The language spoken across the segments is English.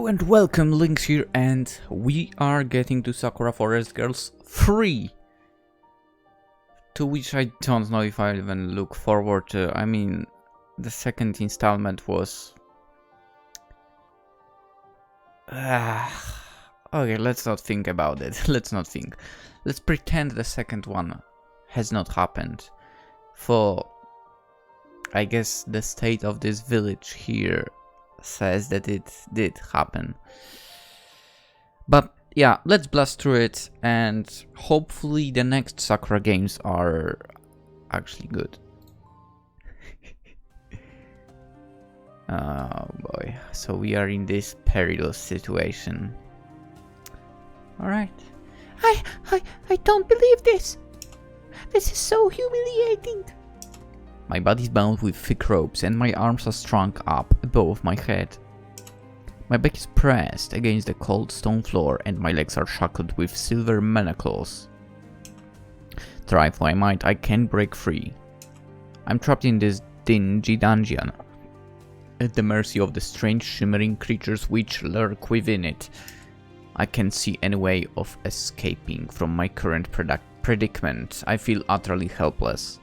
and welcome, Lynx here, and we are getting to Sakura Forest Girls 3, to which I don't know if I even look forward to. I mean, the second installment was... okay, let's not think about it, let's not think. Let's pretend the second one has not happened, for I guess the state of this village here says that it did happen. But yeah, let's blast through it, and hopefully the next Sakura games are actually good. Oh boy, so we are in this perilous situation. Alright. I don't believe this. This is so humiliating. My body's bound with thick ropes and my arms are strung up above my head. My back is pressed against the cold stone floor and my legs are shackled with silver manacles. Try if I might, I can't break free. I'm trapped in this dingy dungeon, at the mercy of the strange shimmering creatures which lurk within it. I can't see any way of escaping from my current predicament. I feel utterly helpless.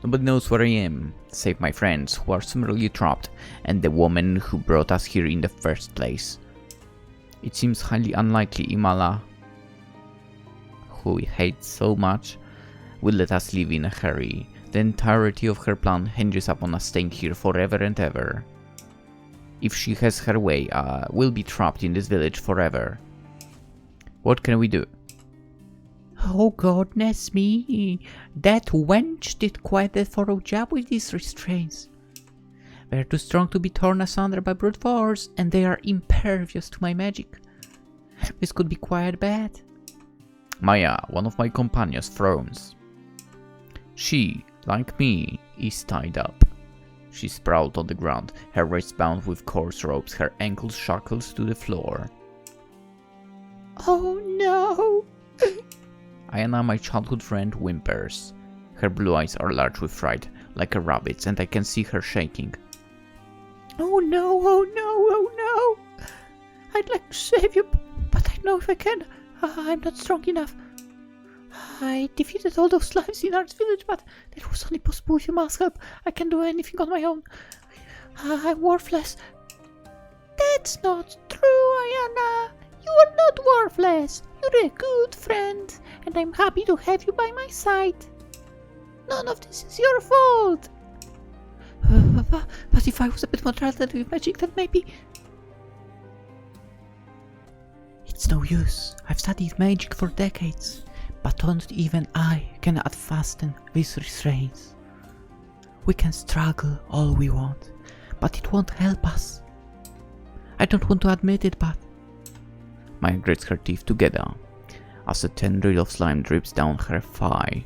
Nobody knows where I am, save my friends who are similarly trapped and the woman who brought us here in the first place. It seems highly unlikely Imala, who we hate so much, will let us leave in a hurry. The entirety of her plan hinges upon us staying here forever and ever. If she has her way, we'll be trapped in this village forever. What can we do? Oh goodness me, that wench did quite a thorough job with these restraints. They're too strong to be torn asunder by brute force, and they are impervious to my magic. This could be quite bad. Maia, one of my companions, frowns. She, like me, is tied up. She sprawled on the ground, her wrists bound with coarse ropes, her ankles shackled to the floor. Oh no! Aiyana, my childhood friend, whimpers. Her blue eyes are large with fright, like a rabbit's, and I can see her shaking. Oh no, oh no, oh no! I'd like to save you, but I don't know if I can. I'm not strong enough. I defeated all those slimes in our village, but that was only possible with your mask help. I can't do anything on my own. I'm worthless. That's not true, Aiyana. You are not worthless. You're a good friend, and I'm happy to have you by my side. None of this is your fault. But if I was a bit more talented with magic, then maybe... It's no use. I've studied magic for decades, but not even I can unfasten these restraints. We can struggle all we want, but it won't help us. I don't want to admit it, but... Maia grits her teeth together as a tendril of slime drips down her thigh.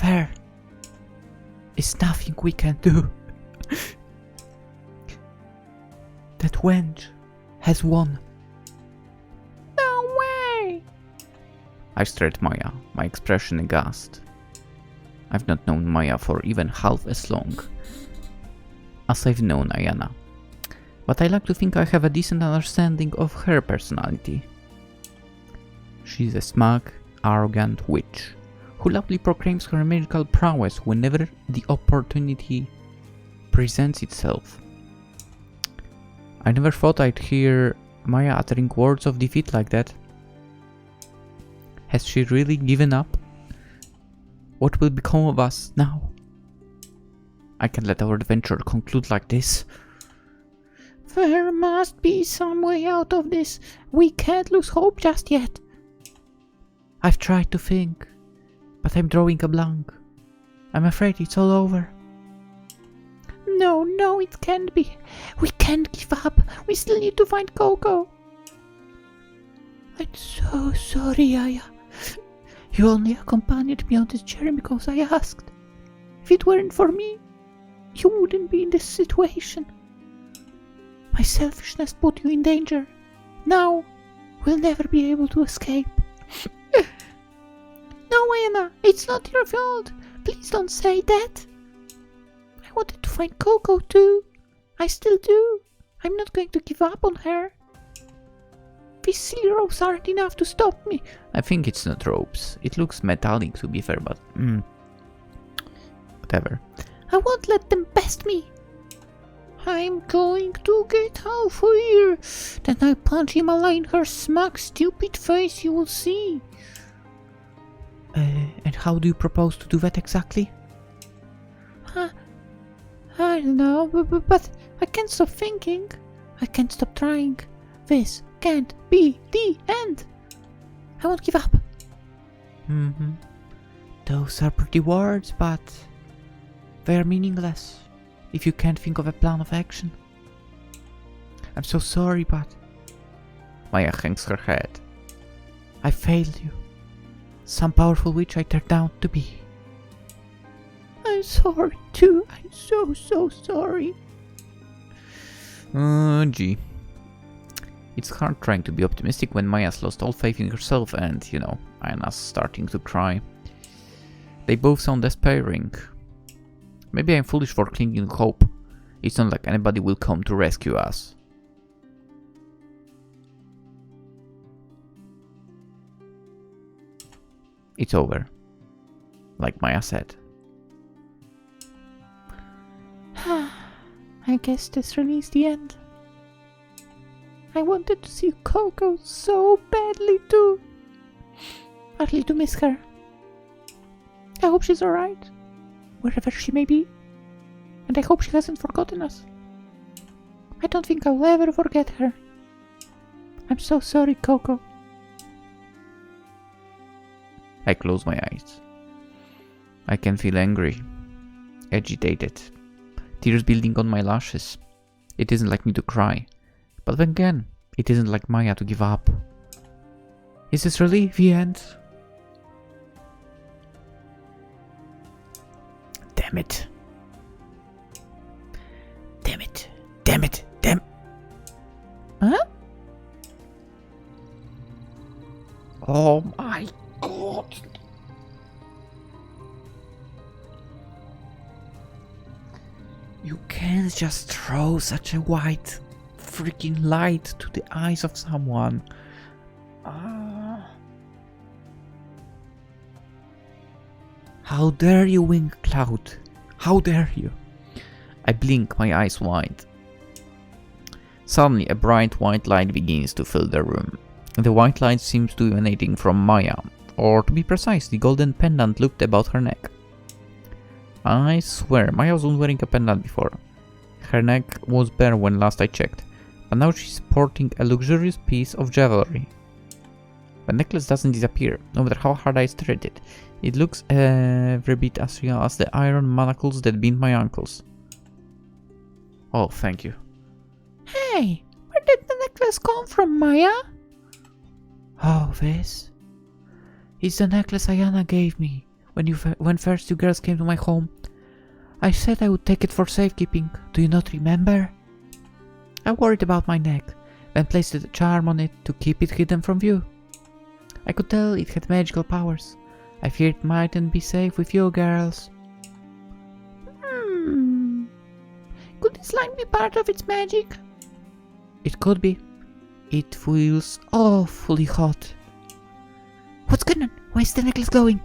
There is nothing we can do. That wench has won. No way! I stare at Maia, my expression aghast. I've not known Maia for even half as long as I've known Aiyana, but I like to think I have a decent understanding of her personality. She's a smug, arrogant witch who loudly proclaims her magical prowess whenever the opportunity presents itself. I never thought I'd hear Maia uttering words of defeat like that. Has she really given up? What will become of us now? I can't let our adventure conclude like this. There must be some way out of this. We can't lose hope just yet. I've tried to think, but I'm drawing a blank. I'm afraid it's all over. No, it can't be. We can't give up. We still need to find Koko. I'm so sorry, Yaya. You only accompanied me on this journey because I asked. If it weren't for me, you wouldn't be in this situation. My selfishness put you in danger. Now, we'll never be able to escape. No, Aiyana, it's not your fault. Please don't say that. I wanted to find Koko too. I still do. I'm not going to give up on her. These silly ropes aren't enough to stop me. I think it's not ropes. It looks metallic to be fair, but whatever. I won't let them best me. I'm going to get out of here. Then I punch Imala in her smug, stupid face, you will see. And how do you propose to do that exactly? I don't know, but I can't stop thinking. I can't stop trying. This can't be the end. I won't give up. Those are pretty words, but they're meaningless if you can't think of a plan of action. I'm so sorry, but... Maia hangs her head. I failed you. Some powerful witch I turned out to be. I'm sorry too. I'm so sorry. Gee. It's hard trying to be optimistic when Maia's lost all faith in herself and, you know, Aiyana's starting to cry. They both sound despairing. Maybe I'm foolish for clinging to hope. It's not like anybody will come to rescue us. It's over. Like Maia said. I guess this really is the end. I wanted to see Koko so badly too. I really do miss her. I hope she's alright, wherever she may be. And I hope she hasn't forgotten us. I don't think I'll ever forget her. I'm so sorry, Koko. I close my eyes. I can feel angry, agitated, tears building on my lashes. It isn't like me to cry, but then again, it isn't like Maia to give up. Is this really the end? Damn it. Damn it. Damn it. Damn. Huh? Oh my god. You can't just throw such a white freaking light to the eyes of someone. How dare you, Wing Cloud? How dare you? I blink, my eyes wide. Suddenly, a bright white light begins to fill the room. The white light seems to be emanating from Maia, or to be precise, the golden pendant looped about her neck. I swear, Maia wasn't wearing a pendant before. Her neck was bare when last I checked, but now she's sporting a luxurious piece of jewelry. The necklace doesn't disappear, no matter how hard I stare at it. It looks every bit as real as the iron manacles that bind my ankles. Oh, thank you. Hey, where did the necklace come from, Maia? Oh, this? It's the necklace Aiyana gave me when first you girls came to my home. I said I would take it for safekeeping. Do you not remember? I worried about my neck, then placed a charm on it to keep it hidden from view. I could tell it had magical powers. I feared it mightn't be safe with you girls. Could this line be part of its magic? It could be. It feels awfully hot. What's going on? Why is the necklace glowing?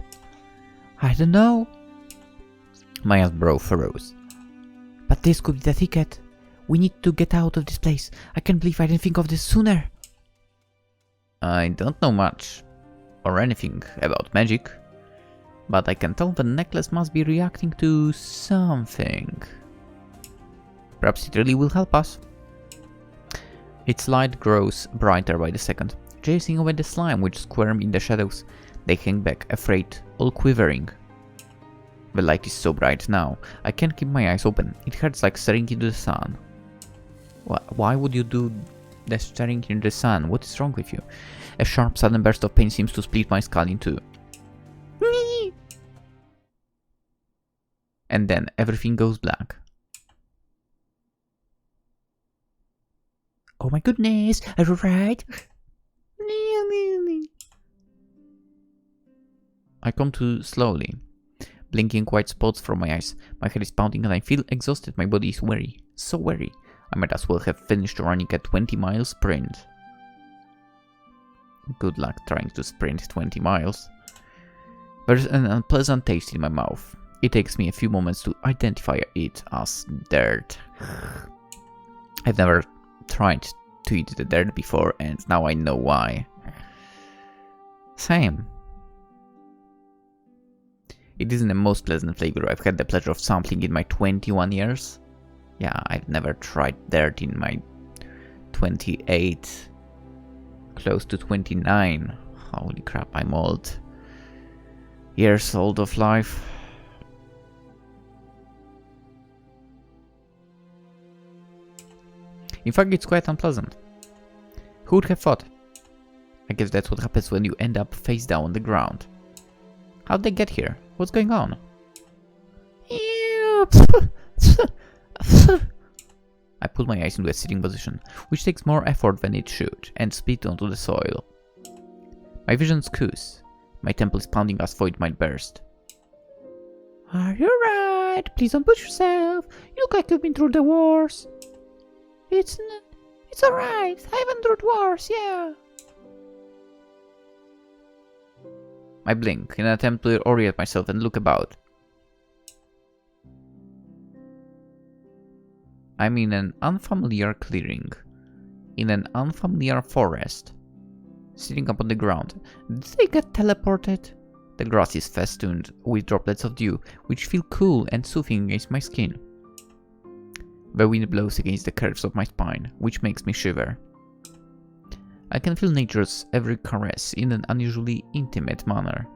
I don't know. Maia's brow furrows. But this could be the ticket. We need to get out of this place. I can't believe I didn't think of this sooner. I don't know much, or anything about magic, but I can tell the necklace must be reacting to something. Perhaps it really will help us. Its light grows brighter by the second, chasing away the slime which squirm in the shadows. They hang back, afraid, all quivering. The light is so bright now, I can't keep my eyes open. It hurts like staring into the sun. Why would you do the staring into the sun? What is wrong with you? A sharp sudden burst of pain seems to split my skull in two. And then everything goes black. Oh my goodness, are you right? I come to slowly, blinking white spots from my eyes. My head is pounding and I feel exhausted. My body is weary, so weary. I might as well have finished running a 20-mile sprint. Good luck trying to sprint 20 miles. There's an unpleasant taste in my mouth. It takes me a few moments to identify it as dirt. I've never tried to eat the dirt before, and now I know why. Same. It isn't the most pleasant flavor I've had the pleasure of sampling in my 21 years. Yeah, I've never tried dirt in my 28, close to 29. Holy crap, I'm old. Years old of life. In fact, it's quite unpleasant. Who would have thought? I guess that's what happens when you end up face down on the ground. How'd they get here? What's going on? I put my eyes into a sitting position, which takes more effort than it should, and spit onto the soil. My vision skews. My temple is pounding as though it might burst. Are you right? Please don't push yourself. You look like you've been through the wars. It's alright. I haven't through wars, yeah. I blink in an attempt to orient myself and look about. I'm in an unfamiliar clearing, in an unfamiliar forest, sitting up on the ground. Did they get teleported? The grass is festooned with droplets of dew, which feel cool and soothing against my skin. The wind blows against the curves of my spine, which makes me shiver. I can feel nature's every caress in an unusually intimate manner.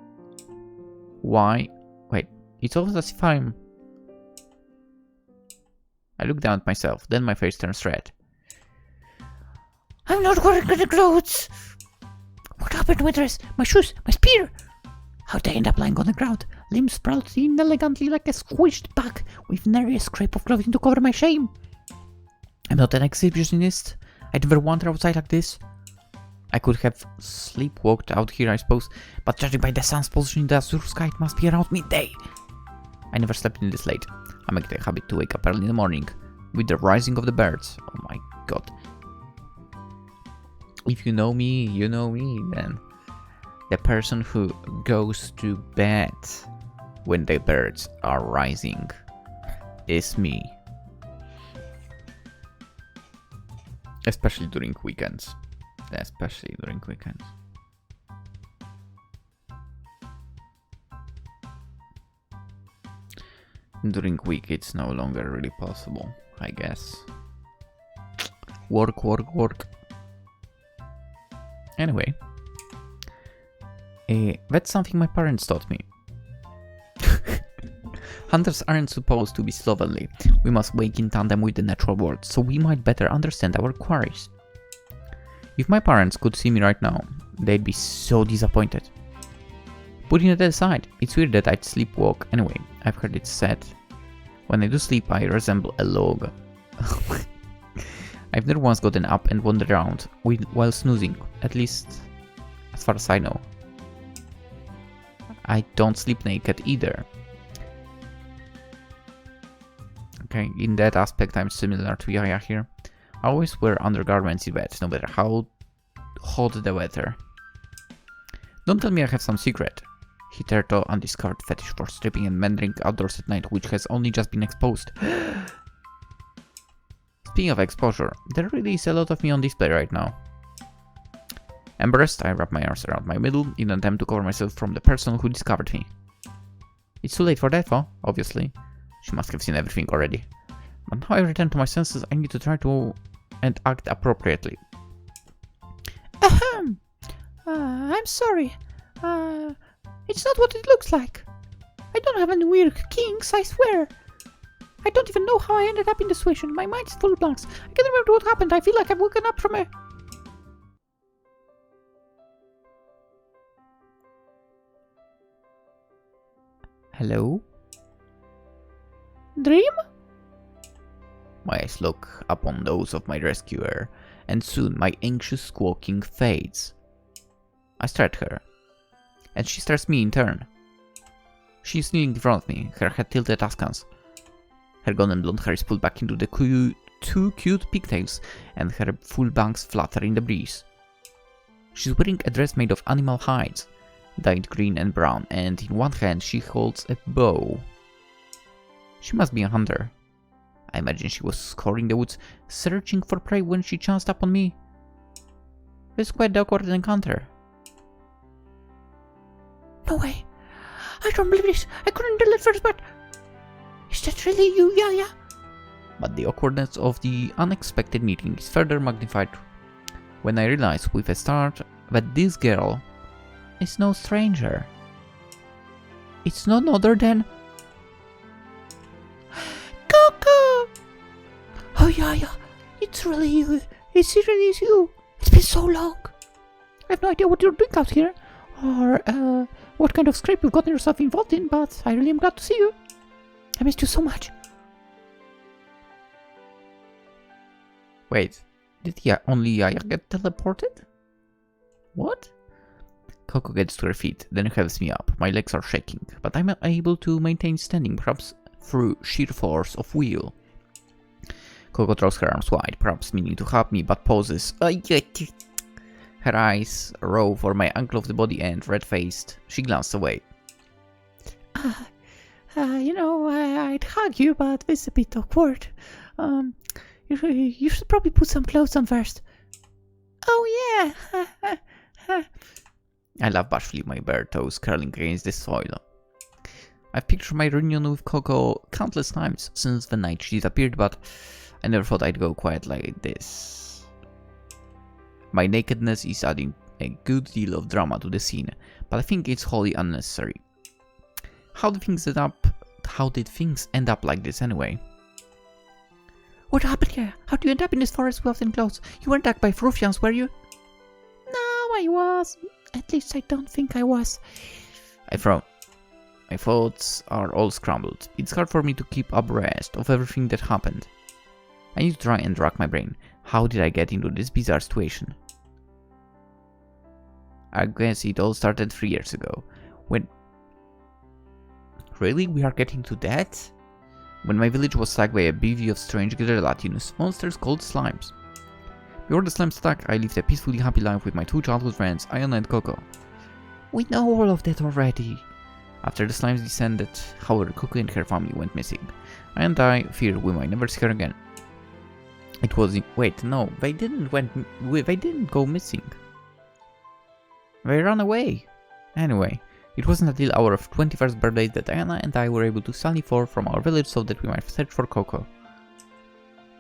Why? Wait, it's almost as if I'm... I look down at myself, then my face turns red. I'm not wearing the clothes! What happened to my dress? My shoes? My spear? How'd I end up lying on the ground? Limbs sprouted inelegantly like a squished bug, with nary a scrap of clothing to cover my shame. I'm not an exhibitionist. I'd never wander outside like this. I could have sleepwalked out here, I suppose, but judging by the sun's position in the azure sky, it must be around midday. I never slept in this late. I make it a habit to wake up early in the morning, with the rising of the birds. Oh my god. If you know me, then. The person who goes to bed when the birds are rising is me. Especially during weekends. During week it's no longer really possible, I guess. Work. Anyway. That's something my parents taught me. Hunters aren't supposed to be slovenly. We must wake in tandem with the natural world, so we might better understand our quarries. If my parents could see me right now, they'd be so disappointed. Putting that aside, it's weird that I'd sleepwalk anyway. I've heard it said. When I do sleep, I resemble a log. I've never once gotten up and wandered around while snoozing, at least as far as I know. I don't sleep naked either. Okay, in that aspect I'm similar to Yaya here. I always wear undergarments in bed, no matter how hot the weather. Don't tell me I have some secret. Hitherto undiscovered fetish for stripping and mending outdoors at night, which has only just been exposed. Speaking of exposure, there really is a lot of me on display right now. Embarrassed, I wrap my arms around my middle in an attempt to cover myself from the person who discovered me. It's too late for that, though, obviously. She must have seen everything already. But now I return to my senses, I need to try to and act appropriately. Ahem! I'm sorry. It's not what it looks like. I don't have any weird kinks, I swear. I don't even know how I ended up in this situation. My mind's full of blanks. I can't remember what happened. I feel like I've woken up from a... Hello? Dream? My eyes look upon those of my rescuer, and soon my anxious squawking fades. I stare at her, and she stares me in turn. She is kneeling in front of me, her head tilted askance. Her golden blonde hair is pulled back into the two cute pigtails, and her full bangs flutter in the breeze. She's wearing a dress made of animal hides, dyed green and brown, and in one hand she holds a bow. She must be a hunter. I imagine she was scouring the woods, searching for prey when she chanced upon me. This is quite the awkward encounter. No way. I don't believe this. I couldn't tell at first, but... Is that really you, Yaya? But the awkwardness of the unexpected meeting is further magnified when I realize with a start that this girl is no stranger. It's none other than... Koko! Oh, Yaya, it's really you. It really is you. It's been so long. I have no idea what you're doing out here, or what kind of scrape you've gotten yourself involved in, but I really am glad to see you. I missed you so much. Wait, did only Yaya get teleported? What? Koko gets to her feet, then helps me up. My legs are shaking, but I'm able to maintain standing, perhaps through sheer force of will. Koko throws her arms wide, perhaps meaning to hug me, but pauses. Her eyes rove for my ankle of the body and, red-faced, she glanced away. I'd hug you, but it's a bit awkward. You should probably put some clothes on first. Oh, yeah. I laugh bashfully, my bare toes curling against the soil. I've pictured my reunion with Koko countless times since the night she disappeared, but I never thought I'd go quite like this. My nakedness is adding a good deal of drama to the scene, but I think it's wholly unnecessary. How did things end up like this anyway? What happened here? How do you end up in this forest without any clothes? You weren't attacked by ruffians, were you? No, I was. At least I don't think I was. I frown. My thoughts are all scrambled. It's hard for me to keep abreast of everything that happened. I need to try and rack my brain. How did I get into this bizarre situation? I guess it all started 3 years ago. When... Really? We are getting to that? When my village was attacked by a bevy of strange gelatinous monsters called slimes. Before the slimes attack, I lived a peacefully happy life with my two childhood friends, Aiyana and Koko. We know all of that already. After the slimes descended, however, Koko and her family went missing, and I feared we might never see her again. It was wait, no, they didn't go missing. They ran away. Anyway, it wasn't until our 21st birthday that Aiyana and I were able to sally forth from our village so that we might search for Koko.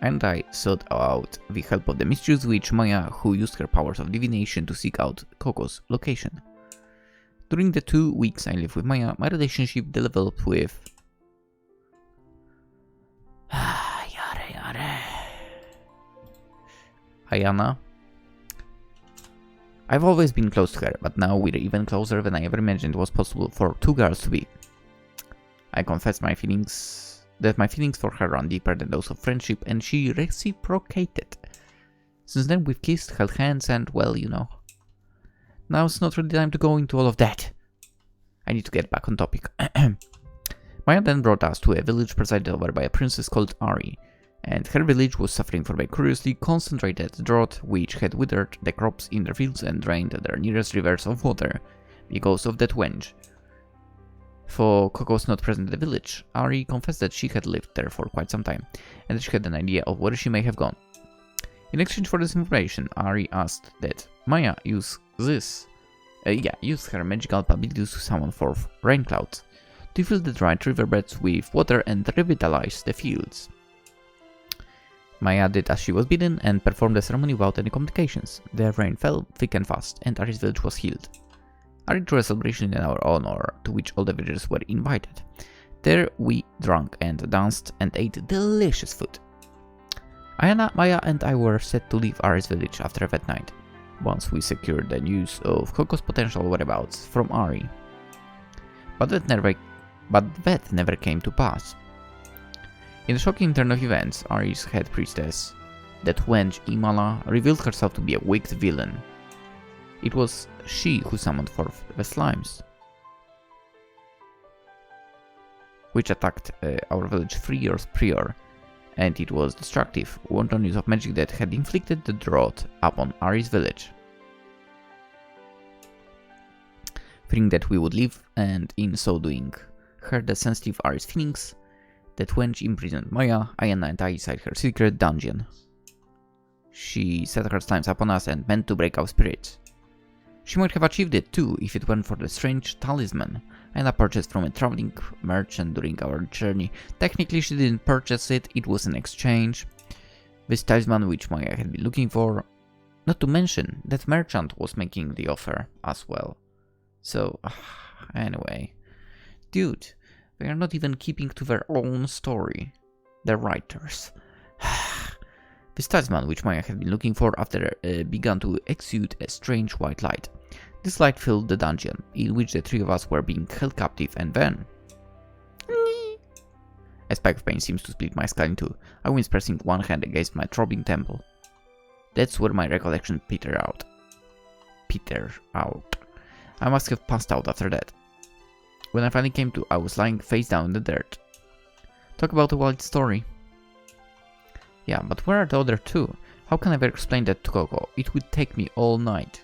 And I sought out the help of the mischievous witch Maia, who used her powers of divination to seek out Koko's location. During the 2 weeks I lived with Maia, my relationship developed with... Aiyana. I've always been close to her, but now we're even closer than I ever imagined was possible for two girls to be. I confess that my feelings for her run deeper than those of friendship, and she reciprocated. Since then we've kissed, held hands, and well, you know. Now it's not really time to go into all of that. I need to get back on topic. Maia then brought us to a village presided over by a princess called Arie, and her village was suffering from a curiously concentrated drought which had withered the crops in their fields and drained their nearest rivers of water because of that wench. For Koko was not present in the village, Arie confessed that she had lived there for quite some time, and that she had an idea of where she may have gone. In exchange for this information, Arie asked that Maia use her magical abilities to summon forth rain clouds, to fill the dried riverbeds with water and revitalize the fields. Maia did as she was bidden and performed the ceremony without any complications. The rain fell thick and fast, and Arie's village was healed. Arie threw a celebration in our honor, to which all the villagers were invited. There we drank and danced and ate delicious food. Aiyana, Maia and I were set to leave Arie's village after that night, once we secured the news of Koko's potential whereabouts from Arie. But that never came to pass. In the shocking turn of events, Arie's head priestess, that wench Imala, revealed herself to be a wicked villain. It was she who summoned forth the slimes, which attacked our village 3 years prior, and it was destructive, wanton use of magic that had inflicted the drought upon Arie's village. Fearing that we would leave, and in so doing, hurt the sensitive Arie's feelings, that wench imprisoned Maia, Aiyana and I inside her secret dungeon. She set her slimes upon us and meant to break our spirits. She might have achieved it too if it weren't for the strange talisman Aiyana purchased from a traveling merchant during our journey. Technically she didn't purchase it, it was an exchange. This talisman which Maia had been looking for. Not to mention that merchant was making the offer as well. So, anyway. Dude, they are not even keeping to their own story. The writers. This talisman which Maia had been looking for after began to exude a strange white light. This light filled the dungeon, in which the three of us were being held captive, and then... A spike of pain seems to split my skull in two. I was pressing one hand against my throbbing temple. That's where my recollection petered out. I must have passed out after that. When I finally came to, I was lying face down in the dirt. Talk about a wild story. Yeah, but where are the other two? How can I ever explain that to Koko? It would take me all night.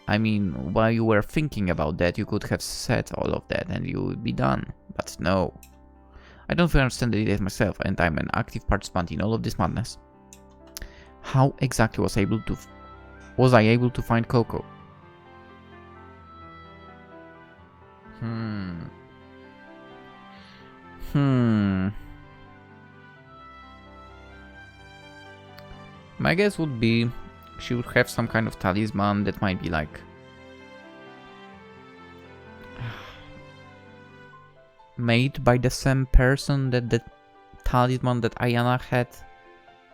I mean, while you were thinking about that, you could have said all of that and you would be done. But no. I don't fully understand the details myself, and I'm an active participant in all of this madness. How exactly was I able to find Koko? My guess would be she would have some kind of talisman that might be like made by the same person that the talisman that Aiyana had,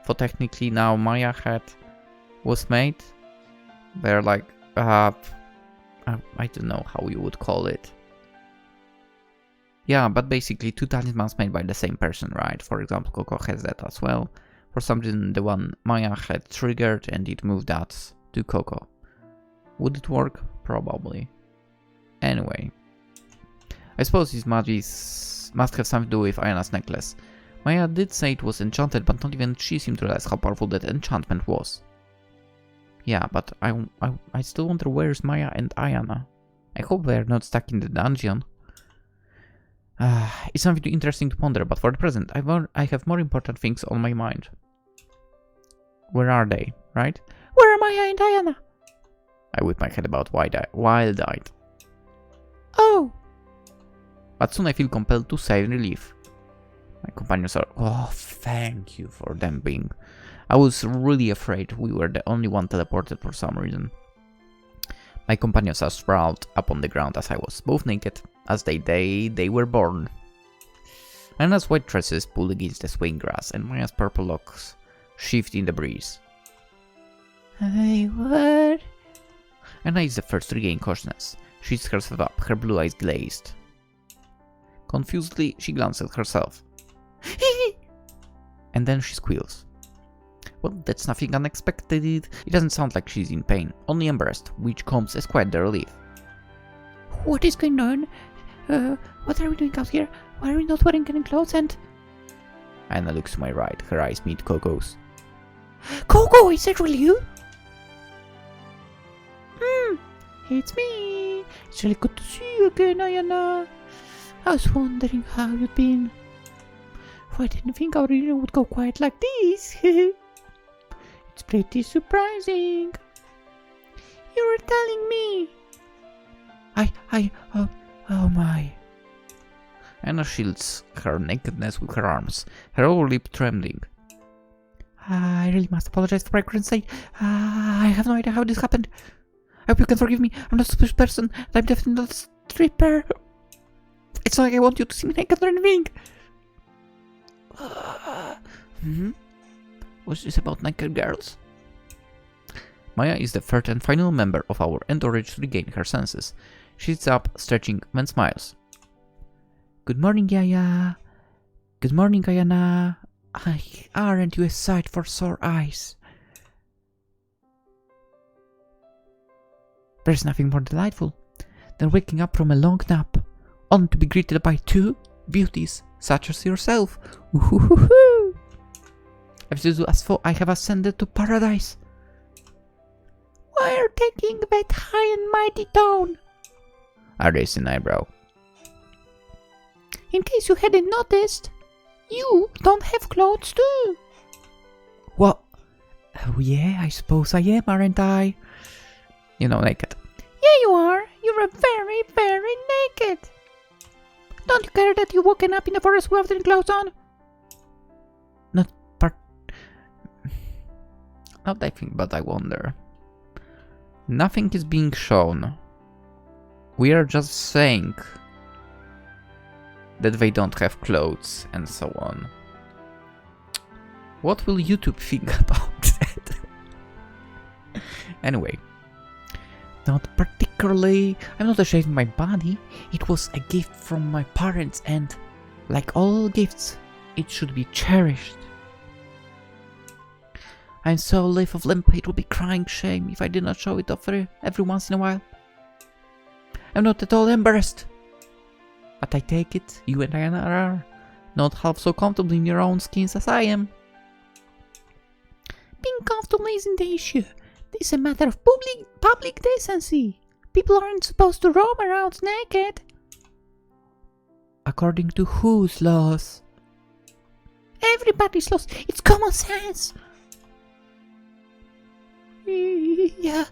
for technically now Maia had, was made. They're like, I don't know how you would call it. Yeah, but basically two talismans made by the same person, right? For example, Koko has that as well. For some reason, the one Maia had triggered and it moved that to Koko. Would it work? Probably. Anyway. I suppose this must have something to do with Aiyana's necklace. Maia did say it was enchanted, but not even she seemed to realize how powerful that enchantment was. Yeah, but I still wonder where's Maia and Aiyana. I hope they're not stuck in the dungeon. It's something interesting to ponder, but for the present, I have more important things on my mind. Where are they, right? Where are Maia and Aiyana? I whip my head about wild-eyed. Oh! But soon I feel compelled to sigh in relief. My companions are... Oh, thank you for them being... I was really afraid we were the only one teleported for some reason. My companions are sprawled upon the ground as I was, both naked, as they were born. Aiyana's white tresses pull against the swaying grass, and Maia's purple locks shift in the breeze. What? Aiyana is the first to regain consciousness. She sits herself up, her blue eyes glazed. Confusedly, she glances at herself. And then she squeals. Well, that's nothing unexpected. It doesn't sound like she's in pain, only embarrassed, which comes as quite the relief. What is going on? What are we doing out here? Why are we not wearing any clothes and... Aiyana looks to my right, her eyes meet Koko's. Koko, is that really you? It's me. It's really good to see you again, Aiyana. I was wondering how you'd been. I didn't think our reunion would go quite like this. It's pretty surprising. You were telling me. Oh my. Aiyana shields her nakedness with her arms, her lower lip trembling. I really must apologize for my current state. I have no idea how this happened. I hope you can forgive me. I'm not a suspicious person, and I'm definitely not a stripper. It's not like I want you to see me naked or anything. Was this about naked girls? Maia is the third and final member of our entourage to regain her senses. She sits up, stretching, then smiles. Good morning, Yaya. Good morning, Aiyana. Aren't you a sight for sore eyes? There's nothing more delightful than waking up from a long nap, only to be greeted by two beauties such as yourself. Woohoo! I have ascended to paradise. Why are you taking that high and mighty tone? I raised an eyebrow. In case you hadn't noticed, you don't have clothes too. What? Oh yeah, I suppose I am, aren't I? You know, naked. Yeah, you are. You're very, very naked. Don't you care that you've woken up in the forest without any clothes on? Not I think, but I wonder. Nothing is being shown. We are just saying that they don't have clothes and so on. What will YouTube think about that? Anyway. Not particularly. I'm not ashamed of my body. It was a gift from my parents and, like all gifts, it should be cherished. I'm so live of limp, it would be crying shame if I did not show it off every once in a while. I'm not at all embarrassed. But I take it, you and Aiyana are not half so comfortable in your own skins as I am. Being comfortable isn't the issue. This is a matter of public decency. People aren't supposed to roam around naked. According to whose laws? Everybody's laws. It's common sense. Yeah,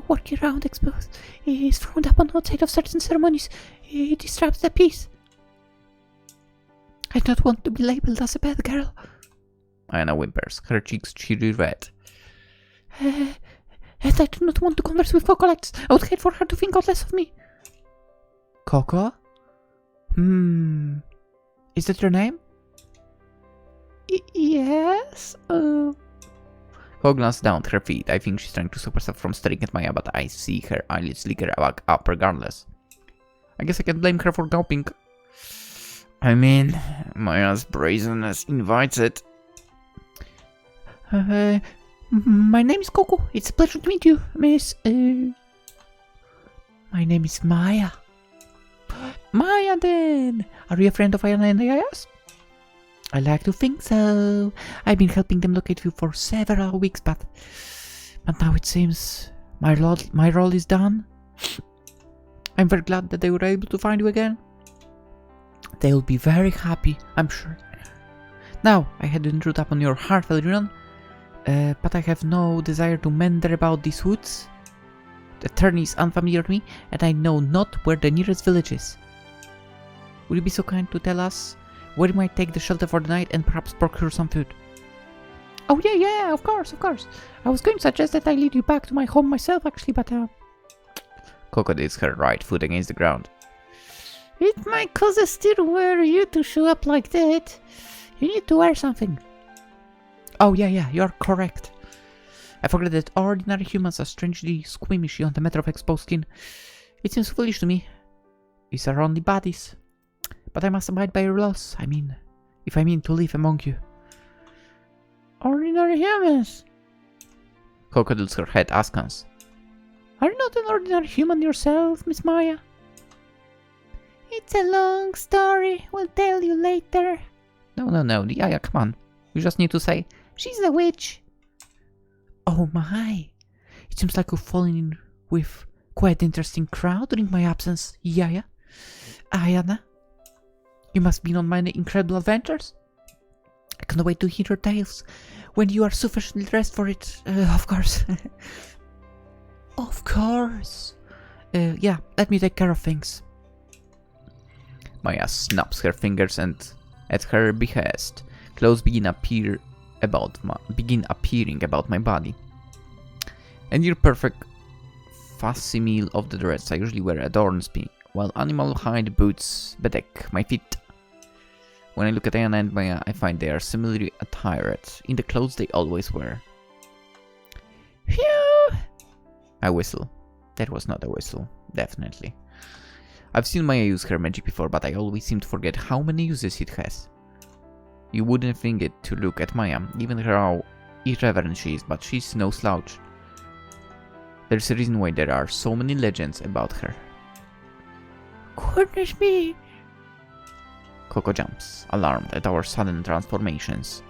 walking around exposed is frowned upon outside of certain ceremonies. It disrupts the peace. I don't want to be labeled as a bad girl. Aiyana whimpers, her cheeks cherry red. And I do not want to converse with Koko like this. I would hate for her to think less of me. Koko? Is that your name? Yes? Koko glanced down at her feet. I think she's trying to stop herself from staring at Maia, but I see her eyelids flicker up regardless. I guess I can blame her for gulping. I mean, Maia's brazenness invites it. My name is Koko. It's a pleasure to meet you, Miss. My name is Maia. Maia, then. Are you a friend of Yaya and Aiyana's? I like to think so. I've been helping them locate you for several weeks, but now it seems my role is done. I'm very glad that they were able to find you again. They will be very happy, I'm sure. Now, I had to intrude upon your heartfelt reunion, but I have no desire to meander about these woods. The terrain is unfamiliar to me, and I know not where the nearest village is. Will you be so kind to tell us where we might take the shelter for the night and perhaps procure some food? Oh yeah, of course. I was going to suggest that I lead you back to my home myself actually, but Koko digs her right foot against the ground. It might cause a stir were you to show up like that. You need to wear something. Oh yeah, you're correct. I forgot that ordinary humans are strangely squeamish on the matter of exposed skin. It seems foolish to me. These are only bodies. But I must abide by your laws. If I mean to live among you. Ordinary humans? Koko tilts her head askance. Are you not an ordinary human yourself, Miss Maia? It's a long story. We'll tell you later. No, Yaya, come on. You just need to say, she's a witch. Oh my. It seems like you've fallen in with quite an interesting crowd during my absence, Yaya. Aiyana. You must be on many incredible adventures. I can't wait to hear your tales when you are sufficiently dressed for it, of course. Of course. Yeah, let me take care of things. Maia snaps her fingers and, at her behest, clothes begin appearing about my body. A near perfect facsimile of the dress I usually wear adorns me, while animal hide boots bedeck my feet. When I look at Aiyana and Maia, I find they are similarly attired in the clothes they always wear. Phew! I whistle. That was not a whistle, definitely. I've seen Maia use her magic before, but I always seem to forget how many uses it has. You wouldn't think it to look at Maia, given how irreverent she is, but she's no slouch. There's a reason why there are so many legends about her. Goodness me! Koko jumps, alarmed at our sudden transformations.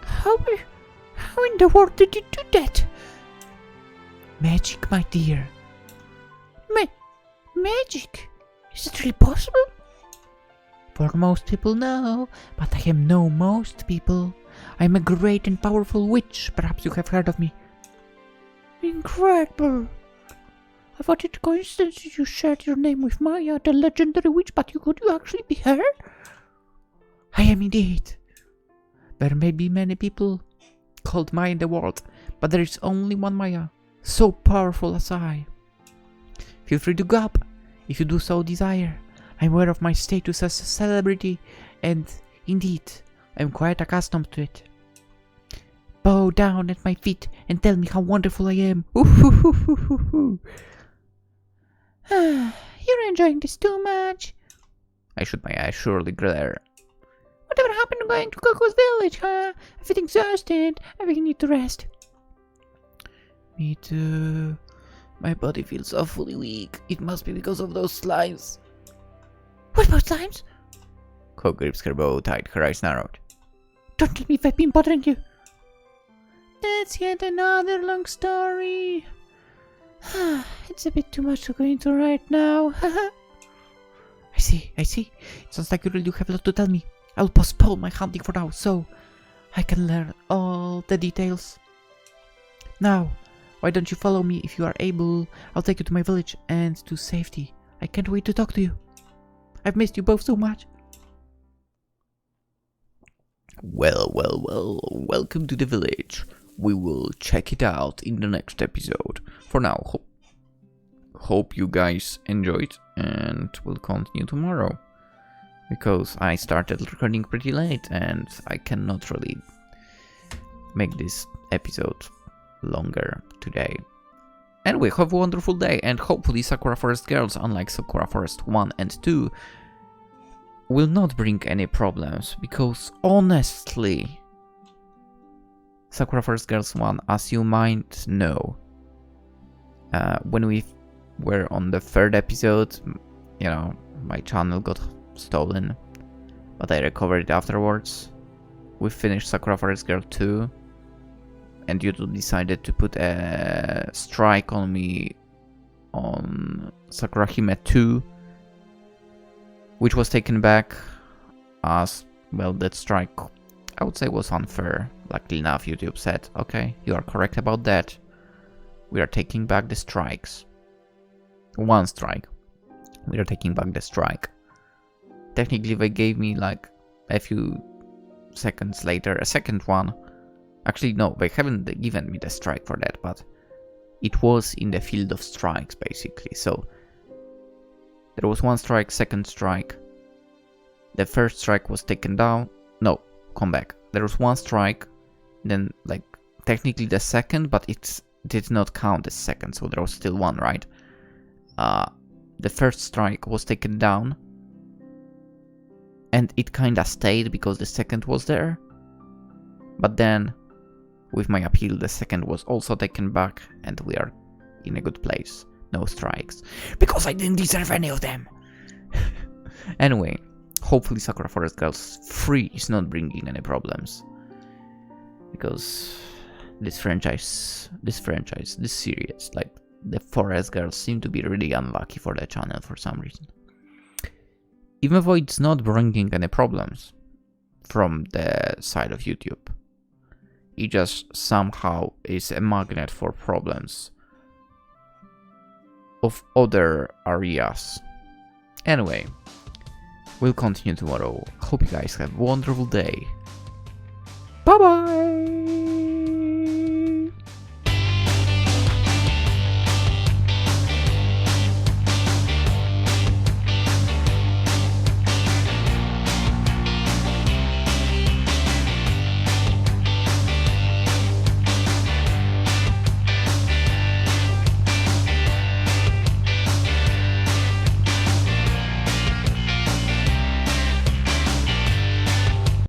How in the world did you do that? Magic, my dear. Magic? Is it really possible? For most people, no, but I am no most people. I am a great and powerful witch. Perhaps you have heard of me. Incredible. I thought it a coincidence that you shared your name with Maia, the legendary witch, but could you actually be her? I am indeed. There may be many people called Maia in the world, but there is only one Maia, so powerful as I. Feel free to go up, if you do so desire. I am aware of my status as a celebrity, and indeed, I am quite accustomed to it. Bow down at my feet and tell me how wonderful I am. You're enjoying this too much. I shoot my eye, surely glare. Whatever happened to going to Coco's village, huh? I feel exhausted. I really need to rest. Me too. My body feels awfully weak. It must be because of those slimes. What about slimes? Koko grips her bow tight, her eyes narrowed. Don't tell me if I've been bothering you. That's yet another long story. It's a bit too much to go into right now. I see. It sounds like you really do have a lot to tell me. I'll postpone my hunting for now, so I can learn all the details. Now, why don't you follow me if you are able? I'll take you to my village and to safety. I can't wait to talk to you. I've missed you both so much. Well, welcome to the village. We will check it out in the next episode. For now, hope you guys enjoyed, and we'll continue tomorrow. Because I started recording pretty late and I cannot really make this episode longer today. Anyway, have a wonderful day, and hopefully Sakura Forest Girls, unlike Sakura Forest 1 and 2, will not bring any problems, because honestly, Sakura Forest Girls 1, as you might know, when we were on the third episode, you know, my channel got stolen, but I recovered it afterwards. We finished Sakura Forest Girl 2, and YouTube decided to put a strike on me on Sakura Hime 2, which was taken back as, well, that strike, I would say, was unfair. Luckily enough, YouTube said, okay, you are correct about that. We are taking back the strikes. One strike. We are taking back the strike. Technically, they gave me, like, a few seconds later a second one. Actually, no, they haven't given me the strike for that, but it was in the field of strikes, basically. So, there was one strike, second strike. The first strike was taken down. No, come back. There was one strike, then, like, technically the second, but it did not count as second, so there was still one, right? The first strike was taken down, and it kinda stayed because the second was there. But then, with my appeal, the second was also taken back, and we are in a good place. No strikes. Because I didn't deserve any of them! Anyway, hopefully Sakura Forest Girls 3 is not bringing any problems. Because this series, like the Forest Girls, seem to be really unlucky for the channel for some reason. Even though it's not bringing any problems from the side of YouTube. It just somehow is a magnet for problems of other areas. Anyway, we'll continue tomorrow. Hope you guys have a wonderful day. Bye bye!